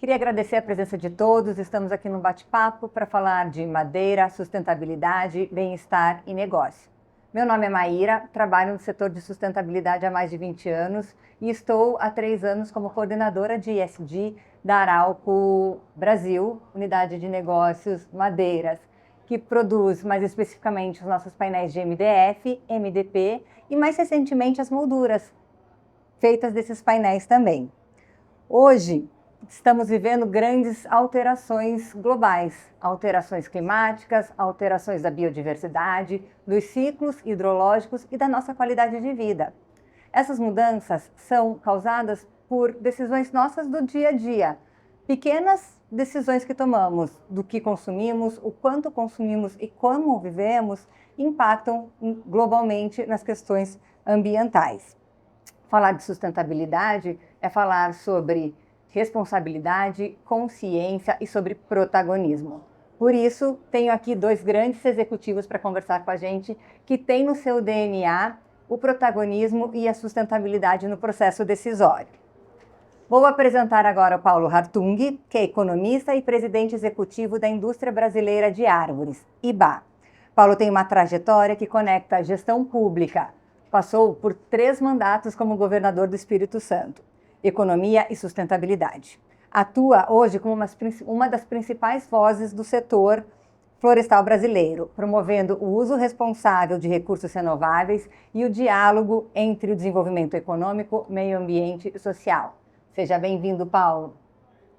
Queria agradecer a presença de todos. Estamos aqui num bate-papo para falar de madeira, sustentabilidade, bem-estar e negócio. Meu nome é Maíra, trabalho no setor de sustentabilidade há mais de 20 anos e estou há 3 anos como coordenadora de ESG da Arauco Brasil, unidade de negócios madeiras, que produz mais especificamente os nossos painéis de MDF, MDP e mais recentemente as molduras feitas desses painéis também. Hoje, estamos vivendo grandes alterações globais, alterações climáticas, alterações da biodiversidade, dos ciclos hidrológicos e da nossa qualidade de vida. Essas mudanças são causadas por decisões nossas do dia a dia, pequenas decisões que tomamos do que consumimos, o quanto consumimos e como vivemos, impactam globalmente nas questões ambientais. Falar de sustentabilidade é falar sobre responsabilidade, consciência e sobre protagonismo. Por isso, tenho aqui 2 grandes executivos para conversar com a gente, que têm no seu DNA o protagonismo e a sustentabilidade no processo decisório. Vou apresentar agora o Paulo Hartung, que é economista e presidente executivo da Indústria Brasileira de Árvores, IBA. Paulo tem uma trajetória que conecta a gestão pública. Passou por 3 mandatos como governador do Espírito Santo, economia e sustentabilidade. Atua hoje como uma das principais vozes do setor florestal brasileiro, promovendo o uso responsável de recursos renováveis e o diálogo entre o desenvolvimento econômico, meio ambiente e social. Seja bem-vindo, Paulo.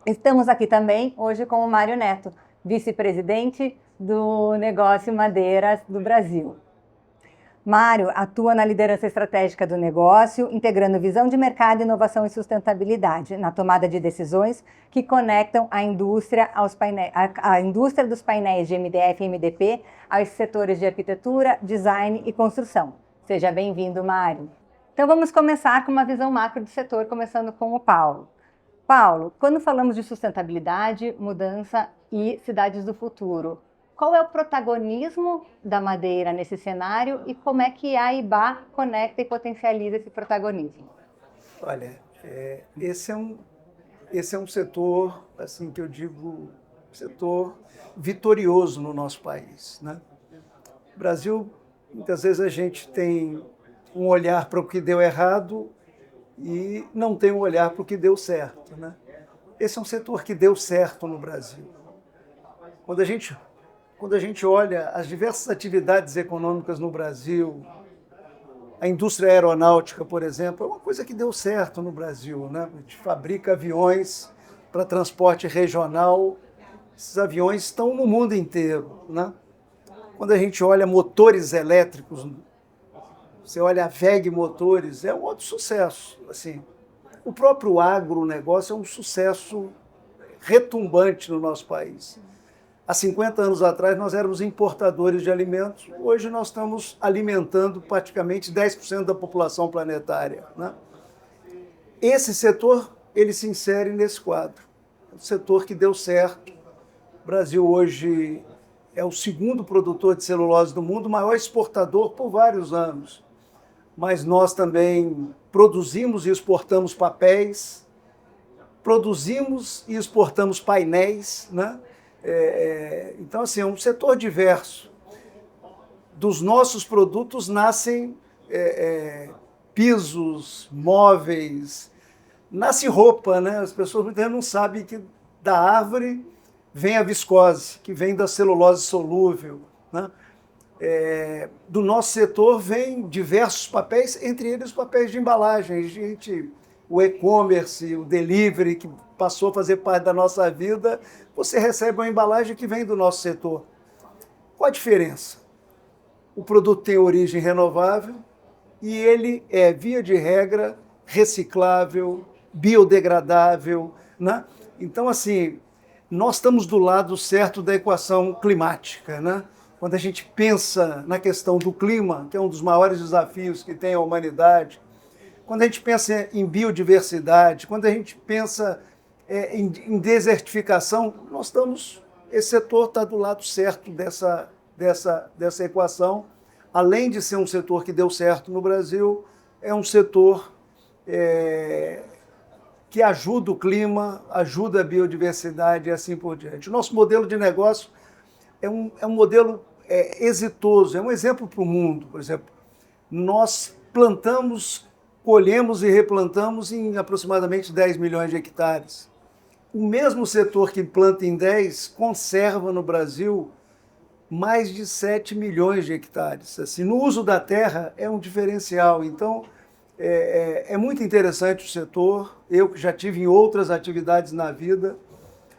Estamos aqui também hoje com o Mário Neto, vice-presidente do Negócio Madeiras do Brasil. Mário atua na liderança estratégica do negócio, integrando visão de mercado, inovação e sustentabilidade na tomada de decisões que conectam a indústria dos painéis de MDF e MDP aos setores de arquitetura, design e construção. Seja bem-vindo, Mário. Então vamos começar com uma visão macro do setor, começando com o Paulo. Paulo, quando falamos de sustentabilidade, mudança e cidades do futuro, qual é o protagonismo da madeira nesse cenário e como é que a IBA conecta e potencializa esse protagonismo? Olha, esse é um setor, assim que eu digo, setor vitorioso no nosso país, né? No Brasil, muitas vezes a gente tem um olhar para o que deu errado e não tem um olhar para o que deu certo, né? Esse é um setor que deu certo no Brasil. Quando a gente olha as diversas atividades econômicas no Brasil, a indústria aeronáutica, por exemplo, é uma coisa que deu certo no Brasil, né? A gente fabrica aviões para transporte regional, esses aviões estão no mundo inteiro, né? Quando a gente olha motores elétricos, você olha a WEG Motores, é um outro sucesso. Assim, o próprio agronegócio é um sucesso retumbante no nosso país. Há 50 anos atrás, nós éramos importadores de alimentos. Hoje, nós estamos alimentando praticamente 10% da população planetária, né? Esse setor, ele se insere nesse quadro. É um setor que deu certo. O Brasil hoje é o 2º produtor de celulose do mundo, o maior exportador por vários anos. Mas nós também produzimos e exportamos papéis, produzimos e exportamos painéis, né? Então, assim, é um setor diverso. Dos nossos produtos nascem pisos, móveis, nasce roupa, né? As pessoas muitas vezes não sabem que da árvore vem a viscose, que vem da celulose solúvel, né? Do nosso setor vem diversos papéis, entre eles papéis de embalagem. O e-commerce, o delivery, que passou a fazer parte da nossa vida, você recebe uma embalagem que vem do nosso setor. Qual a diferença? O produto tem origem renovável e ele é, via de regra, reciclável, biodegradável, né? Então, assim, nós estamos do lado certo da equação climática, né? Quando a gente pensa na questão do clima, que é um dos maiores desafios que tem a humanidade, quando a gente pensa em biodiversidade, quando a gente pensa em desertificação, esse setor está do lado certo dessa equação. Além de ser um setor que deu certo no Brasil, é um setor que ajuda o clima, ajuda a biodiversidade e assim por diante. O nosso modelo de negócio é um modelo exitoso, é um exemplo para o mundo. Por exemplo, nós plantamos, colhemos e replantamos em aproximadamente 10 milhões de hectares. O mesmo setor que planta em 10 conserva no Brasil mais de 7 milhões de hectares. Assim, no uso da terra é um diferencial. Então, é muito interessante o setor. Eu que já tive em outras atividades na vida,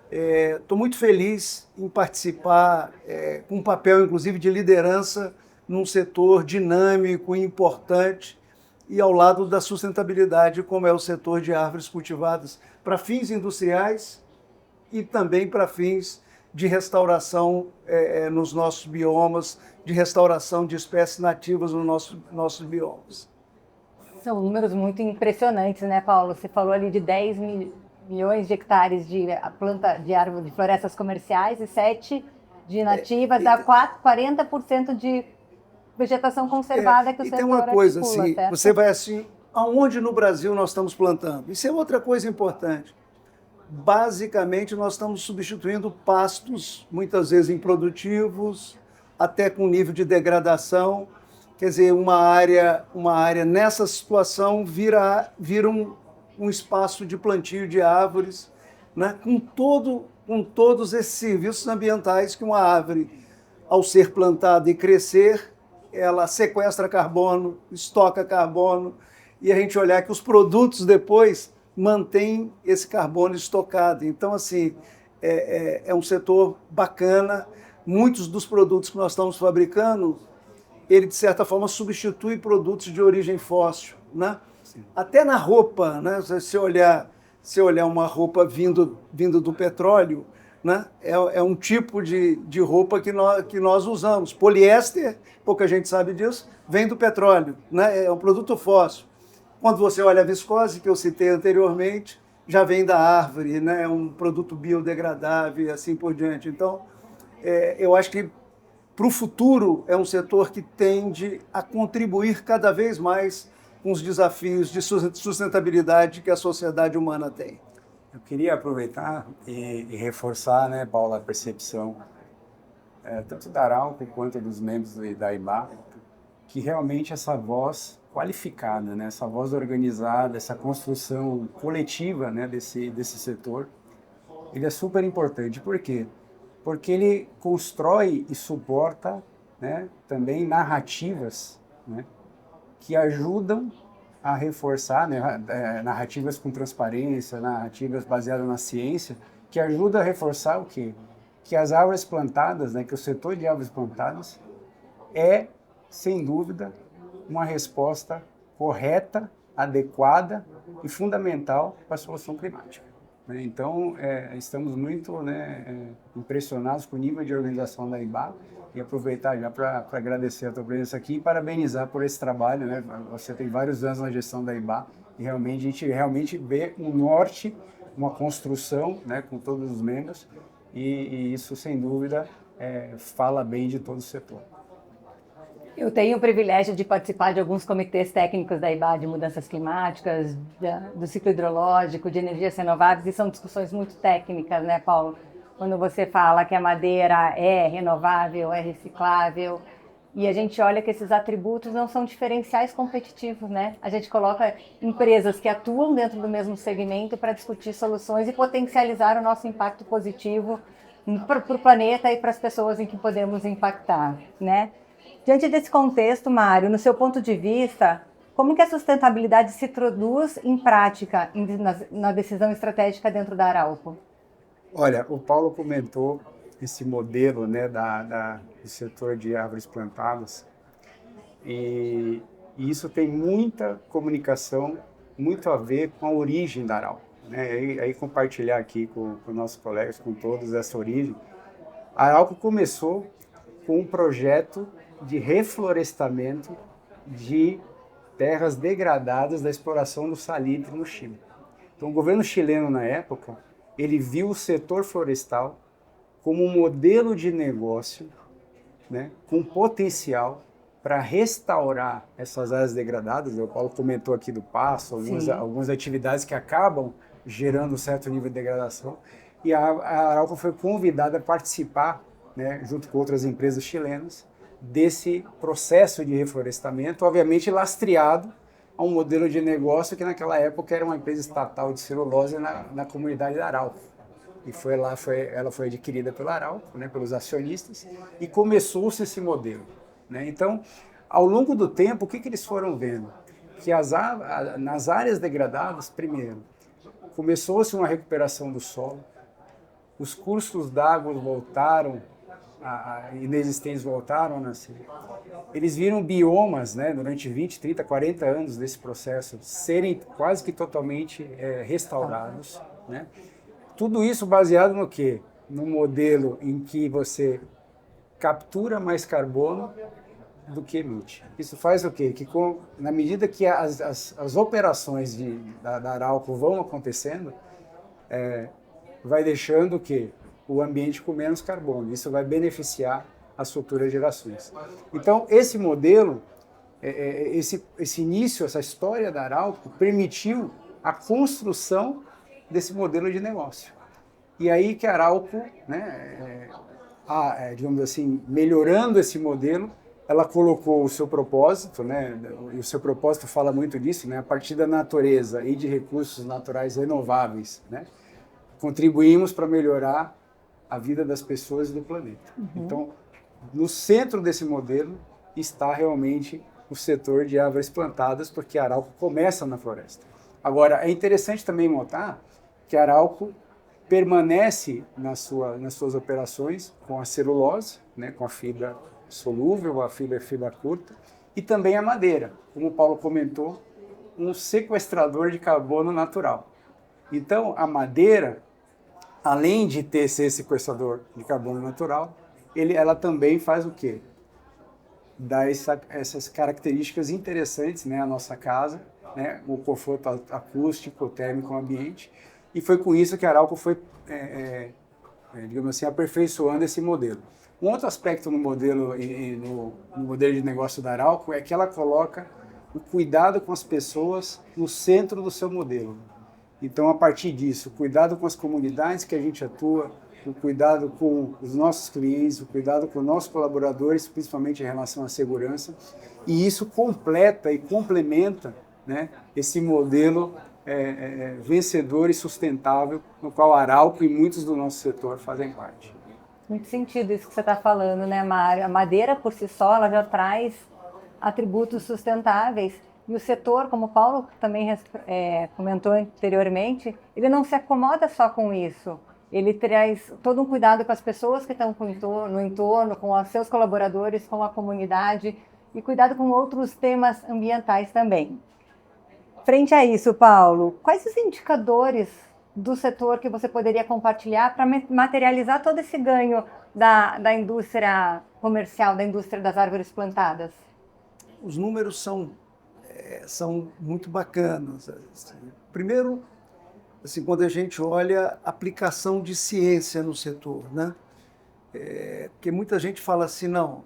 estou muito feliz em participar com um papel, inclusive, de liderança num setor dinâmico e importante e ao lado da sustentabilidade, como é o setor de árvores cultivadas para fins industriais e também para fins de restauração nos nossos biomas, de restauração de espécies nativas nos nossos biomas. São números muito impressionantes, né, Paulo? Você falou ali de 10 milhões de hectares de planta de árvore de florestas comerciais e 7 de nativas, dá 40% de vegetação conservada que o setor tem uma coisa articula, assim, certo? você vai assim, aonde no Brasil nós estamos plantando? Isso é outra coisa importante. Basicamente, nós estamos substituindo pastos, muitas vezes improdutivos, até com nível de degradação. Quer dizer, uma área nessa situação vira um espaço de plantio de árvores, né? com todos esses serviços ambientais que uma árvore, ao ser plantada e crescer, ela sequestra carbono, estoca carbono, e a gente olhar que os produtos depois mantêm esse carbono estocado. Então, assim, é um setor bacana. Muitos dos produtos que nós estamos fabricando, ele, de certa forma, substitui produtos de origem fóssil, né? Até na roupa, né? Se olhar uma roupa vindo do petróleo, né? É um tipo de roupa que nós usamos. Poliéster, pouca gente sabe disso, vem do petróleo, né? É um produto fóssil. Quando você olha a viscose, que eu citei anteriormente, já vem da árvore, né? É um produto biodegradável e assim por diante. Então, eu acho que para o futuro é um setor que tende a contribuir cada vez mais com os desafios de sustentabilidade que a sociedade humana tem. Eu queria aproveitar e reforçar, né, Paulo, a percepção tanto da Arauco quanto dos membros da IBA, que realmente essa voz qualificada, né, essa voz organizada, essa construção coletiva, né, desse setor, ele é super importante. Por quê? Porque ele constrói e suporta, né, também narrativas, né, que ajudam a reforçar, né, narrativas com transparência, narrativas baseadas na ciência, que ajudam a reforçar o quê? Que as árvores plantadas, né, que o setor de árvores plantadas é, sem dúvida, uma resposta correta, adequada e fundamental para a solução climática. Então, estamos muito, né, impressionados com o nível de organização da IBA e aproveitar já para agradecer a tua presença aqui e parabenizar por esse trabalho, né? Você tem vários anos na gestão da IBA e realmente a gente realmente vê um norte, uma construção, né, com todos os membros e isso, sem dúvida, fala bem de todo o setor. Eu tenho o privilégio de participar de alguns comitês técnicos da IBA de mudanças climáticas, do ciclo hidrológico, de energias renováveis, e são discussões muito técnicas, né, Paulo? Quando você fala que a madeira é renovável, é reciclável, e a gente olha que esses atributos não são diferenciais competitivos, né? A gente coloca empresas que atuam dentro do mesmo segmento para discutir soluções e potencializar o nosso impacto positivo para o planeta e para as pessoas em que podemos impactar, né? Diante desse contexto, Mário, no seu ponto de vista, como que a sustentabilidade se traduz em prática na decisão estratégica dentro da Arauco? Olha, o Paulo comentou esse modelo, né, do setor de árvores plantadas e isso tem muita comunicação, muito a ver com a origem da Arauco, né? Aí compartilhar aqui com nossos colegas, com todos, essa origem. A Arauco começou com um projeto de reflorestamento de terras degradadas da exploração do salitre no Chile. Então, o governo chileno, na época, ele viu o setor florestal como um modelo de negócio, né, com potencial para restaurar essas áreas degradadas. O Paulo comentou aqui do pasto, algumas atividades que acabam gerando um certo nível de degradação. E a Arauco foi convidada a participar, né, junto com outras empresas chilenas, desse processo de reflorestamento, obviamente lastreado a um modelo de negócio que naquela época era uma empresa estatal de celulose na comunidade da Arauco. E ela foi adquirida pela Arauco, né, pelos acionistas, e começou-se esse modelo, né? Então, ao longo do tempo, o que eles foram vendo? Que nas áreas degradadas, primeiro, começou-se uma recuperação do solo, os cursos d'água voltaram, inexistentes voltaram a nascer. Eles viram biomas, né, durante 20, 30, 40 anos desse processo serem quase que totalmente restaurados, né? Tudo isso baseado no quê? Num modelo em que você captura mais carbono do que emite. Isso faz o quê? Que na medida que as operações da Arauco vão acontecendo, vai deixando o quê? O ambiente com menos carbono. Isso vai beneficiar as futuras gerações. Então, esse modelo, esse início, essa história da Arauco, permitiu a construção desse modelo de negócio. E aí que a Arauco, né, digamos assim, melhorando esse modelo, ela colocou o seu propósito, né, e o seu propósito fala muito disso, né, a partir da natureza e de recursos naturais renováveis, né, contribuímos para melhorar a vida das pessoas e do planeta. Então, no centro desse modelo está realmente o setor de árvores plantadas, porque a Arauco começa na floresta. Agora, é interessante também notar que a Arauco permanece nas suas operações com a celulose, né, com a fibra solúvel, a fibra curta, e também a madeira, como o Paulo comentou, um sequestrador de carbono natural. Então, a madeira, além de ter ser sequestrador de carbono natural, ela também faz o quê? Dá essas características interessantes, né, à nossa casa, né, o conforto acústico, térmico ao ambiente, e foi com isso que a Arauco foi, digamos assim, aperfeiçoando esse modelo. Um outro aspecto no modelo de negócio da Arauco é que ela coloca o cuidado com as pessoas no centro do seu modelo. Então, a partir disso, o cuidado com as comunidades que a gente atua, o cuidado com os nossos clientes, o cuidado com os nossos colaboradores, principalmente em relação à segurança, e isso completa e complementa, né, esse modelo vencedor e sustentável, no qual a Arauco e muitos do nosso setor fazem parte. Muito sentido isso que você está falando, né, Mário? A madeira, por si só, ela já traz atributos sustentáveis. E o setor, como o Paulo também comentou anteriormente, ele não se acomoda só com isso. Ele traz todo um cuidado com as pessoas que estão no entorno, com os seus colaboradores, com a comunidade, e cuidado com outros temas ambientais também. Frente a isso, Paulo, quais os indicadores do setor que você poderia compartilhar para materializar todo esse ganho da indústria comercial, da indústria das árvores plantadas? Os números são muito bacanas. Primeiro, assim, quando a gente olha a aplicação de ciência no setor, né? Porque muita gente fala assim, não,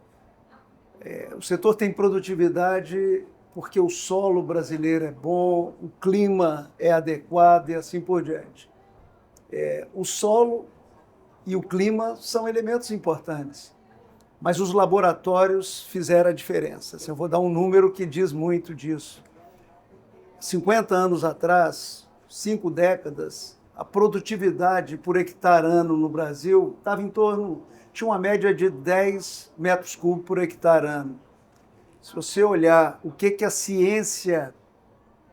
o setor tem produtividade porque o solo brasileiro é bom, o clima é adequado e assim por diante. O solo e o clima são elementos importantes, mas os laboratórios fizeram a diferença. Eu vou dar um número que diz muito disso. 50 anos atrás, 5 décadas, a produtividade por hectare ano no Brasil estava tinha uma média de 10 metros cúbicos por hectare ano. Se você olhar o que a ciência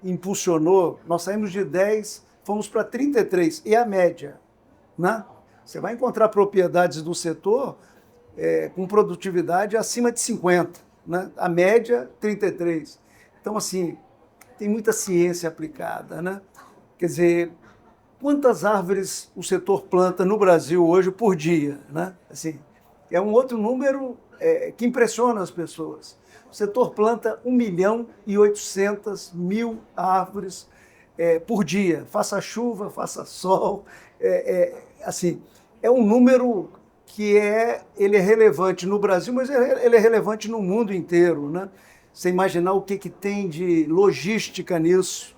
impulsionou, nós saímos de 10, fomos para 33, e a média, né? Você vai encontrar propriedades do setor com produtividade acima de 50, né? A média, 33. Então, assim, tem muita ciência aplicada, né? Quer dizer, quantas árvores o setor planta no Brasil hoje por dia, né? Assim, é um outro número que impressiona as pessoas. O setor planta 1.800.000 árvores por dia, faça chuva, faça sol. Assim, é um número ele é relevante no Brasil, mas ele é relevante no mundo inteiro, né? Você imaginar o que tem de logística nisso,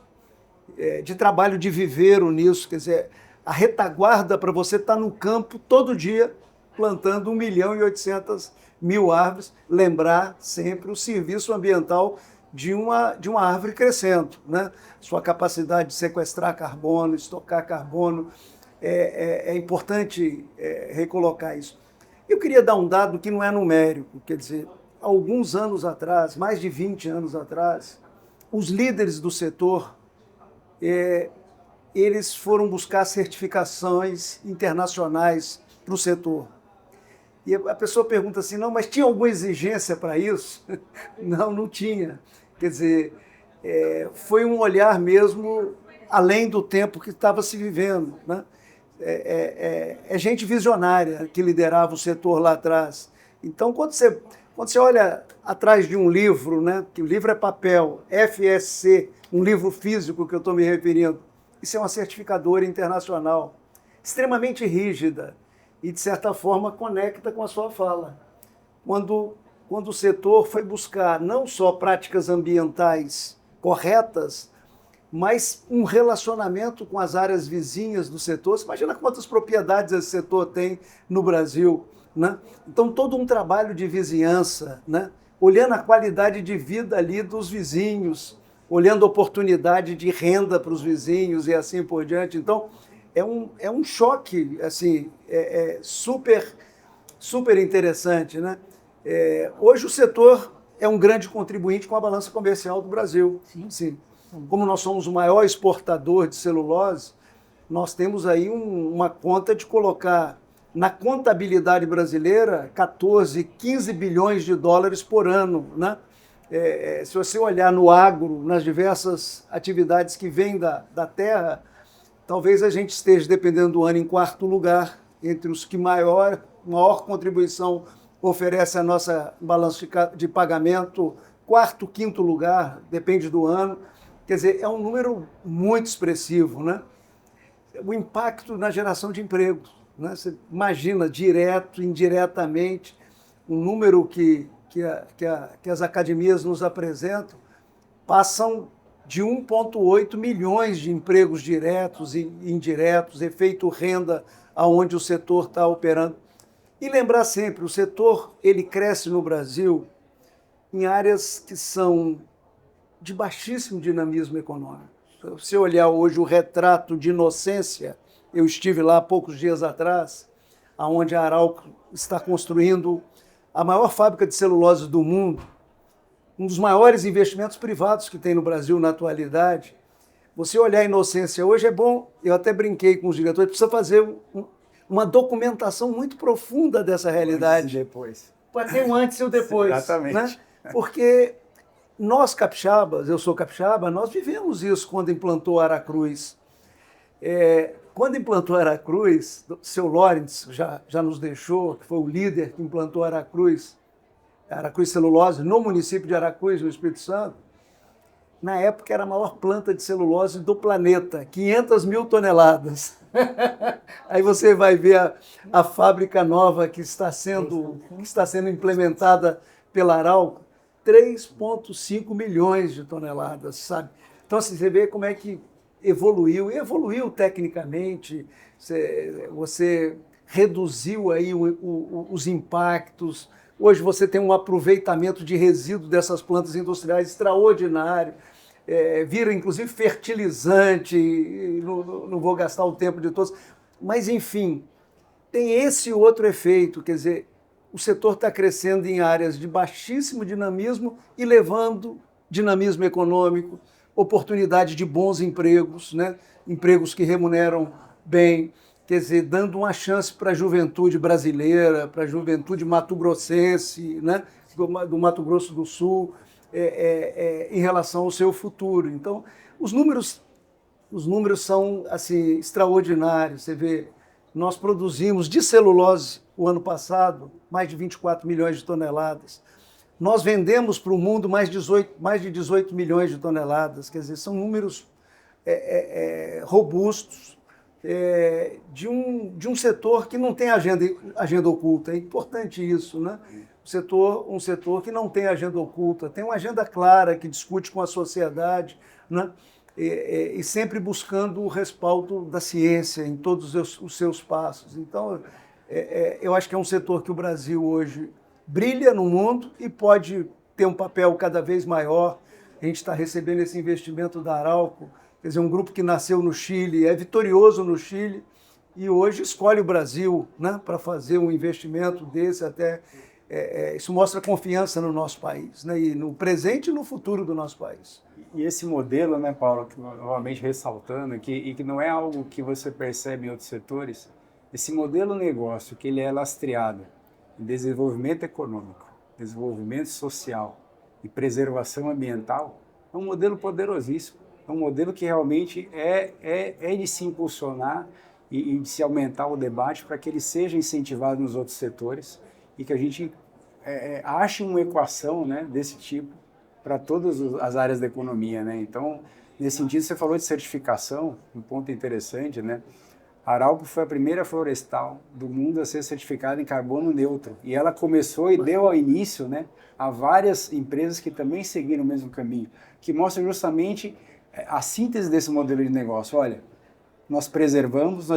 de trabalho de viveiro nisso, quer dizer, a retaguarda para você estar no campo todo dia plantando 1.800.000 árvores, lembrar sempre o serviço ambiental de uma árvore crescendo, né? Sua capacidade de sequestrar carbono, estocar carbono, é importante recolocar isso. Eu queria dar um dado que não é numérico, quer dizer, alguns anos atrás, mais de 20 anos atrás, os líderes do setor, eles foram buscar certificações internacionais para o setor. E a pessoa pergunta assim, não, mas tinha alguma exigência para isso? Não, não tinha. Quer dizer, foi um olhar mesmo além do tempo que estava se vivendo, né? É gente visionária que liderava o setor lá atrás. Então, quando você olha atrás de um livro, né, que o livro é papel, FSC, um livro físico que eu estou me referindo, isso é uma certificadora internacional, extremamente rígida e, de certa forma, conecta com a sua fala. Quando o setor foi buscar não só práticas ambientais corretas, mas um relacionamento com as áreas vizinhas do setor. Você imagina quantas propriedades esse setor tem no Brasil, né? Então, todo um trabalho de vizinhança, né? Olhando a qualidade de vida ali dos vizinhos, olhando a oportunidade de renda para os vizinhos e assim por diante. Então, é um choque assim, super, super interessante, né? Hoje o setor é um grande contribuinte com a balança comercial do Brasil. Sim. Como nós somos o maior exportador de celulose, nós temos aí uma conta de colocar na contabilidade brasileira 14, 15 bilhões de dólares por ano, né? Se você olhar no agro, nas diversas atividades que vêm da terra, talvez a gente esteja, dependendo do ano, em quarto lugar, entre os que maior contribuição oferece a nossa balança de pagamento, quarto, quinto lugar, depende do ano. Quer dizer, é um número muito expressivo, né? O impacto na geração de empregos, né? Você imagina, direto, indiretamente, um número que as academias nos apresentam, passam de 1,8 milhões de empregos diretos e indiretos, efeito renda aonde o setor está operando. E lembrar sempre, o setor ele cresce no Brasil em áreas que são de baixíssimo dinamismo econômico. Se você olhar hoje o retrato de Inocência, eu estive lá há poucos dias atrás, onde a Arauco está construindo a maior fábrica de celulose do mundo, um dos maiores investimentos privados que tem no Brasil na atualidade. Você olhar a Inocência hoje é bom, eu até brinquei com os diretores, precisa fazer uma documentação muito profunda dessa realidade. Antes e depois. Para ter um antes e o depois. Exatamente. Né? Porque nós capixabas, eu sou capixaba, nós vivemos isso quando implantou Aracruz. Quando implantou Aracruz, o seu Lawrence já nos deixou, que foi o líder que implantou Aracruz Celulose, no município de Aracruz, no Espírito Santo. Na época era a maior planta de celulose do planeta, 500.000 toneladas. Aí você vai ver a fábrica nova que está sendo implementada pela Arauco, 3,5 milhões de toneladas, sabe? Então, assim, você vê como é que evoluiu tecnicamente, você reduziu aí os impactos. Hoje você tem um aproveitamento de resíduo dessas plantas industriais extraordinário, vira inclusive fertilizante, não vou gastar o tempo de todos, mas enfim, tem esse outro efeito, quer dizer, o setor está crescendo em áreas de baixíssimo dinamismo e levando dinamismo econômico, oportunidade de bons empregos, né? Empregos que remuneram bem, quer dizer, dando uma chance para a juventude brasileira, para a juventude mato-grossense, né? Do Mato Grosso do Sul, em relação ao seu futuro. Então, os números são assim, extraordinários. Você vê, nós produzimos de celulose o ano passado mais de 24 milhões de toneladas. Nós vendemos para o mundo mais de 18 milhões de toneladas. Quer dizer, são números robustos, de um setor que não tem agenda oculta. É importante isso, né? Um setor que não tem agenda oculta, tem uma agenda clara, que discute com a sociedade, né? E sempre buscando o respaldo da ciência em todos os seus passos. Então, eu acho que é um setor que o Brasil hoje brilha no mundo e pode ter um papel cada vez maior. A gente está recebendo esse investimento da Arauco, quer dizer, um grupo que nasceu no Chile, é vitorioso no Chile e hoje escolhe o Brasil, né, para fazer um investimento desse. Até isso mostra confiança no nosso país, né, e no presente e no futuro do nosso país. E esse modelo, né, Paulo, que novamente ressaltando, que não é algo que você percebe em outros setores, esse modelo negócio que ele é lastreado em desenvolvimento econômico, desenvolvimento social e preservação ambiental, é um modelo poderosíssimo. É um modelo que realmente é de se impulsionar e de se aumentar o debate para que ele seja incentivado nos outros setores e que a gente ache uma equação, né, desse tipo para todas as áreas da economia, né? Então, nesse sentido, você falou de certificação, um ponto interessante, né? A Arauco foi a primeira florestal do mundo a ser certificada em carbono neutro. E ela começou e deu ao início, né, a várias empresas que também seguiram o mesmo caminho, que mostra justamente a síntese desse modelo de negócio. Olha, nós preservamos,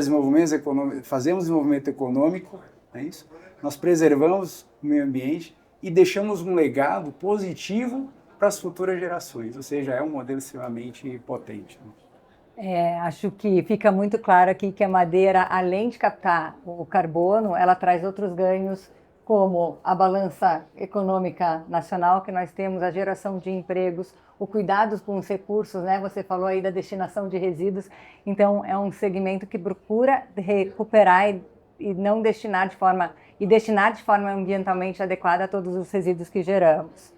fazemos desenvolvimento econômico, é isso? Nós preservamos o meio ambiente e deixamos um legado positivo para as futuras gerações. Ou seja, é um modelo extremamente potente, né? Acho que fica muito claro aqui que a madeira, além de captar o carbono, ela traz outros ganhos, como a balança econômica nacional que nós temos, a geração de empregos, o cuidado com os recursos, né? Você falou aí da destinação de resíduos, então é um segmento que procura recuperar e não destinar destinar de forma ambientalmente adequada a todos os resíduos que geramos.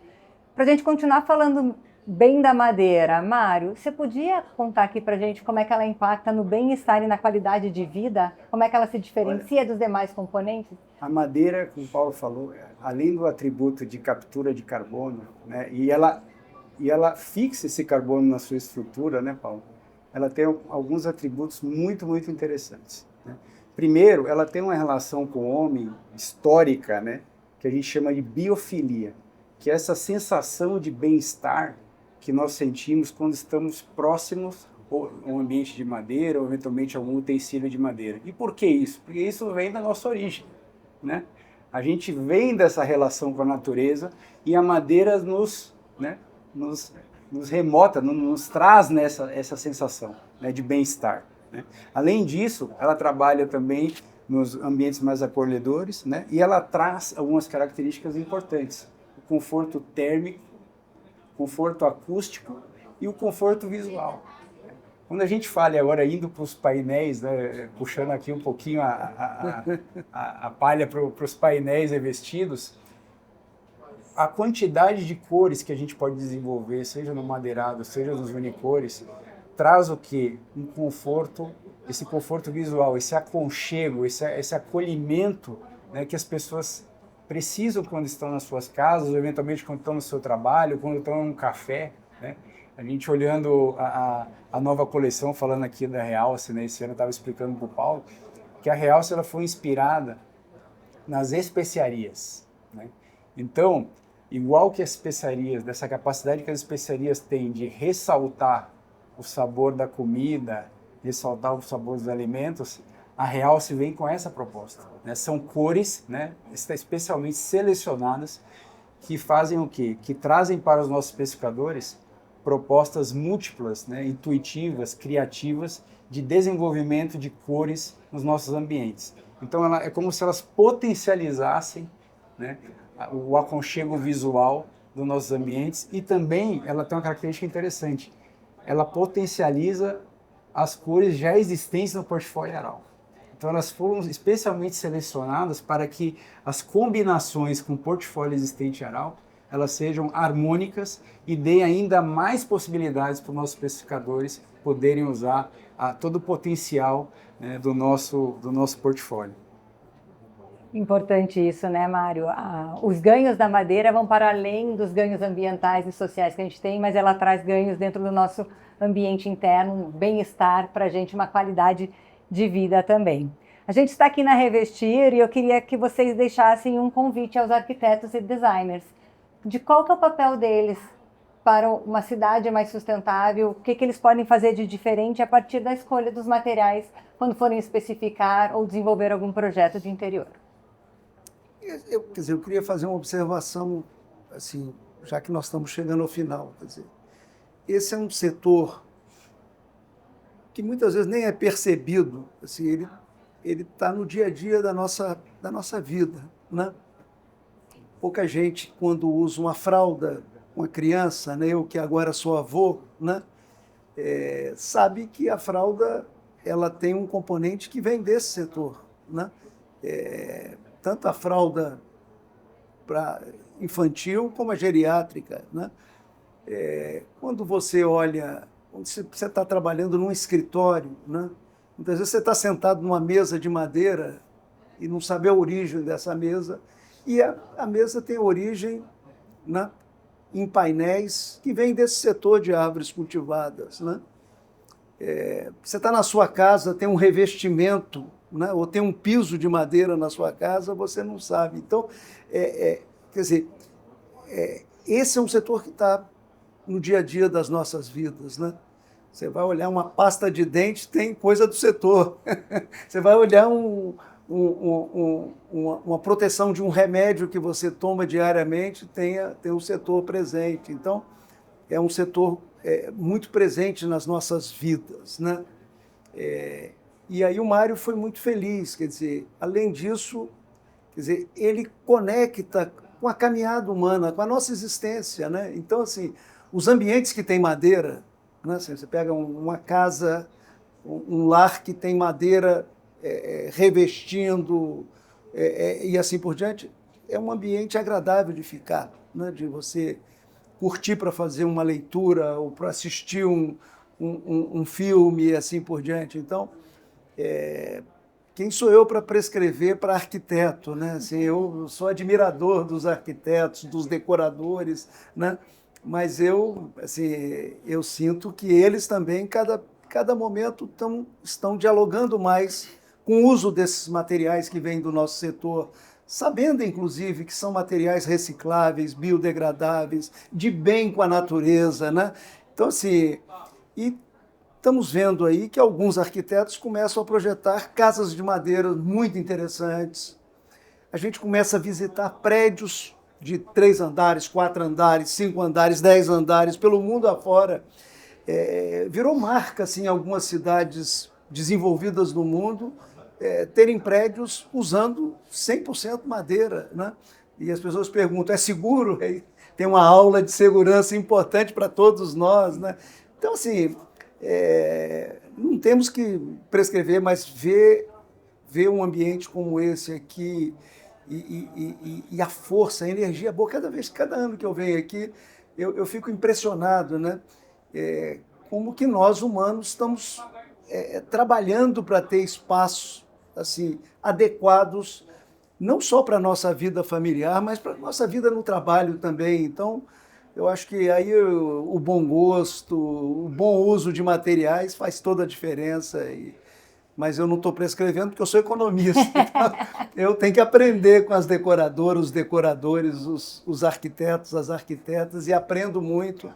Para a gente continuar falando bem da madeira, Mário, você podia contar aqui para a gente como é que ela impacta no bem-estar e na qualidade de vida? Como é que ela se diferencia dos demais componentes? A madeira, como o Paulo falou, além do atributo de captura de carbono, né, e ela fixa esse carbono na sua estrutura, né, Paulo? Ela tem alguns atributos muito, muito interessantes, né? Primeiro, ela tem uma relação com o homem histórica, né, que a gente chama de biofilia, que é essa sensação de bem-estar que nós sentimos quando estamos próximos a um ambiente de madeira ou eventualmente a algum utensílio de madeira. E por que isso? Porque isso vem da nossa origem, né? A gente vem dessa relação com a natureza e a madeira nos remota, nos traz essa sensação, né, de bem-estar, né? Além disso, ela trabalha também nos ambientes mais acolhedores, né? E ela traz algumas características importantes: o conforto térmico, conforto acústico e o conforto visual. Quando a gente fala agora indo para os painéis, né, puxando aqui um pouquinho a palha para os painéis revestidos, a quantidade de cores que a gente pode desenvolver, seja no madeirado, seja nos unicores, traz o quê? Um conforto, esse conforto visual, esse aconchego, esse acolhimento, né, que as pessoas precisam quando estão nas suas casas, ou eventualmente quando estão no seu trabalho, quando estão em um café, né? A gente olhando a nova coleção, falando aqui da Realce, né? Esse ano eu estava explicando para o Paulo, que a Realce ela foi inspirada nas especiarias, né? Então, igual que as especiarias, dessa capacidade que as especiarias têm de ressaltar o sabor da comida, ressaltar o sabor dos alimentos, a Realce vem com essa proposta, né? São cores, né, especialmente selecionadas, que fazem o quê? Que trazem para os nossos pescadores propostas múltiplas, né, intuitivas, criativas, de desenvolvimento de cores nos nossos ambientes. Então, é como se elas potencializassem, né, o aconchego visual dos nossos ambientes, e também ela tem uma característica interessante: ela potencializa as cores já existentes no portfólio Arauco. Então, elas foram especialmente selecionadas para que as combinações com o portfólio existente Arauco, elas sejam harmônicas e deem ainda mais possibilidades para os nossos pescadores poderem usar todo o potencial, né, do nosso portfólio. Importante isso, né, Mário? Os ganhos da madeira vão para além dos ganhos ambientais e sociais que a gente tem, mas ela traz ganhos dentro do nosso ambiente interno, um bem-estar para a gente, uma qualidade de vida também. A gente está aqui na Revestir e eu queria que vocês deixassem um convite aos arquitetos e designers de qual que é o papel deles para uma cidade mais sustentável, o que eles podem fazer de diferente a partir da escolha dos materiais quando forem especificar ou desenvolver algum projeto de interior. Quer dizer, eu queria fazer uma observação, assim, já que nós estamos chegando ao final. Quer dizer, esse é um setor que muitas vezes nem é percebido, assim, ele está no dia a dia da nossa vida, né? Pouca gente, quando usa uma fralda, uma criança, né, eu que agora sou avô, né, sabe que a fralda ela tem um componente que vem desse setor, né? Tanto a fralda para infantil como a geriátrica, né? Quando você olha, quando você está trabalhando num escritório, né? Muitas vezes você está sentado numa mesa de madeira e não sabe a origem dessa mesa, e a mesa tem origem, né, em painéis que vêm desse setor de árvores cultivadas, né? Você está na sua casa, tem um revestimento, né, ou tem um piso de madeira na sua casa, você não sabe. Então, quer dizer, esse é um setor que está no dia a dia das nossas vidas, né? Você vai olhar uma pasta de dente, tem coisa do setor. Você vai olhar uma proteção de um remédio que você toma diariamente, tem o setor presente. Então, é um setor muito presente nas nossas vidas, né? E aí o Mário foi muito feliz, quer dizer, além disso, quer dizer, ele conecta com a caminhada humana, com a nossa existência, né? Então, assim, os ambientes que têm madeira, né? Assim, você pega uma casa, um lar que tem madeira revestindo e assim por diante, é um ambiente agradável de ficar, né? De você curtir para fazer uma leitura ou para assistir um filme e assim por diante. Então, quem sou eu para prescrever para arquiteto, né? Assim, eu sou admirador dos arquitetos, dos decoradores, né? Mas eu sinto que eles também, cada momento, estão dialogando mais com o uso desses materiais que vêm do nosso setor, sabendo, inclusive, que são materiais recicláveis, biodegradáveis, de bem com a natureza, né? Então, assim, e estamos vendo aí que alguns arquitetos começam a projetar casas de madeira muito interessantes. A gente começa a visitar prédios de 3 andares, 4 andares, 5 andares, 10 andares, pelo mundo afora. Virou marca, assim, em algumas cidades desenvolvidas no mundo, terem prédios usando 100% madeira, né? E as pessoas perguntam, é seguro? Tem uma aula de segurança importante para todos nós, né? Então, assim, não temos que prescrever, mas ver um ambiente como esse aqui e a força, a energia boa. Cada ano que eu venho aqui, eu fico impressionado, né? Como que nós, humanos, estamos trabalhando para ter espaços assim, adequados, não só para a nossa vida familiar, mas para a nossa vida no trabalho também. Então, eu acho que aí o bom gosto, o bom uso de materiais faz toda a diferença. Mas eu não estou prescrevendo porque eu sou economista. Então eu tenho que aprender com as decoradoras, os decoradores, os arquitetos, as arquitetas, e aprendo muito,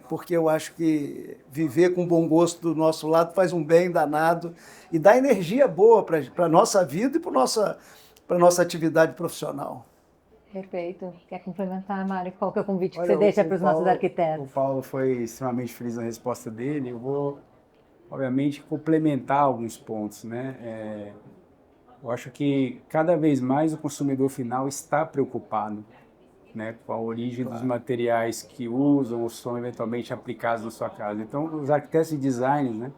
porque eu acho que viver com bom gosto do nosso lado faz um bem danado e dá energia boa para a nossa vida e para a nossa atividade profissional. Perfeito. Quer complementar, Mário? Qual que é o convite que Olha, você deixa para os nossos arquitetos? O Paulo foi extremamente feliz na resposta dele. Eu vou, obviamente, complementar alguns pontos, né? Eu acho que cada vez mais o consumidor final está preocupado, né, com a origem dos materiais que usam ou são eventualmente aplicados na sua casa. Então, os arquitetos e designers, né,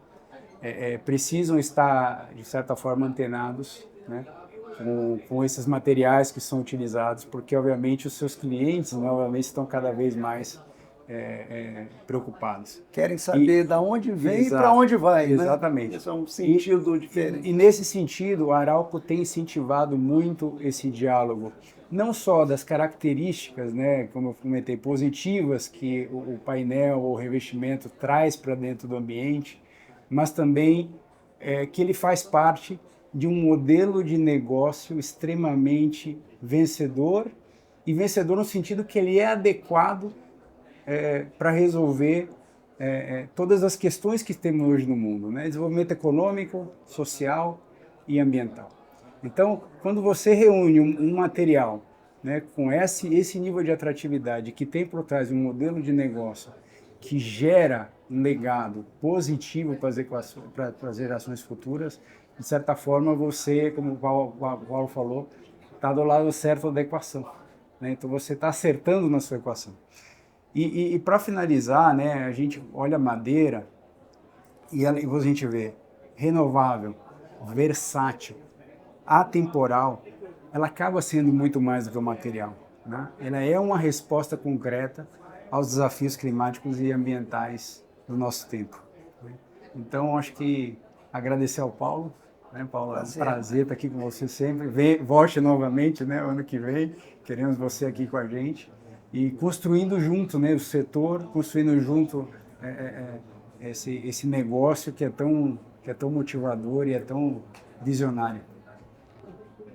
precisam estar, de certa forma, antenados, né, com esses materiais que são utilizados, porque, obviamente, os seus clientes, né, obviamente, estão cada vez mais preocupados. Querem saber de onde vem e para onde vai. Exatamente. Né? Esse é um sentido diferente. E nesse sentido, a Arauco tem incentivado muito esse diálogo, não só das características, né, como eu comentei, positivas que o painel ou o revestimento traz para dentro do ambiente, mas também que ele faz parte de um modelo de negócio extremamente vencedor, e vencedor no sentido que ele é adequado para resolver todas as questões que temos hoje no mundo, né? Desenvolvimento econômico, social e ambiental. Então, quando você reúne um material, né, com esse nível de atratividade, que tem por trás um modelo de negócio que gera um legado positivo para as gerações futuras, de certa forma você, como o Paulo falou, está do lado certo da equação, né? Então você está acertando na sua equação. E para finalizar, né, a gente olha a madeira e a gente vê renovável, versátil, atemporal, ela acaba sendo muito mais do que o material, né? Ela é uma resposta concreta aos desafios climáticos e ambientais do nosso tempo, né? Então, acho que agradecer ao Paulo, né, Paulo? É um prazer estar aqui com você sempre. Volte novamente, né, ano que vem, queremos você aqui com a gente. E construindo junto, né, o setor, construindo junto esse negócio que é tão motivador e é tão visionário.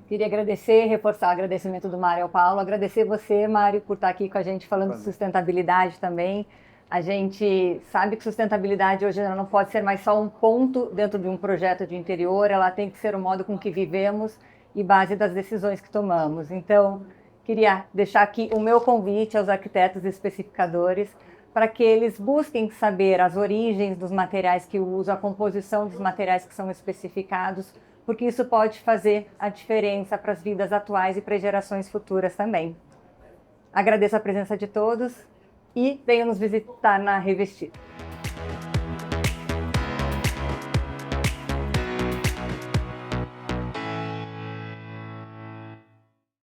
Queria agradecer, reforçar o agradecimento do Mário ao Paulo, agradecer você, Mário, por estar aqui com a gente falando de sustentabilidade também. A gente sabe que sustentabilidade hoje não pode ser mais só um ponto dentro de um projeto de interior, ela tem que ser o modo com que vivemos e base das decisões que tomamos. Então, queria deixar aqui o meu convite aos arquitetos e especificadores para que eles busquem saber as origens dos materiais que usam, a composição dos materiais que são especificados, porque isso pode fazer a diferença para as vidas atuais e para as gerações futuras também. Agradeço a presença de todos e venham nos visitar na Revestir.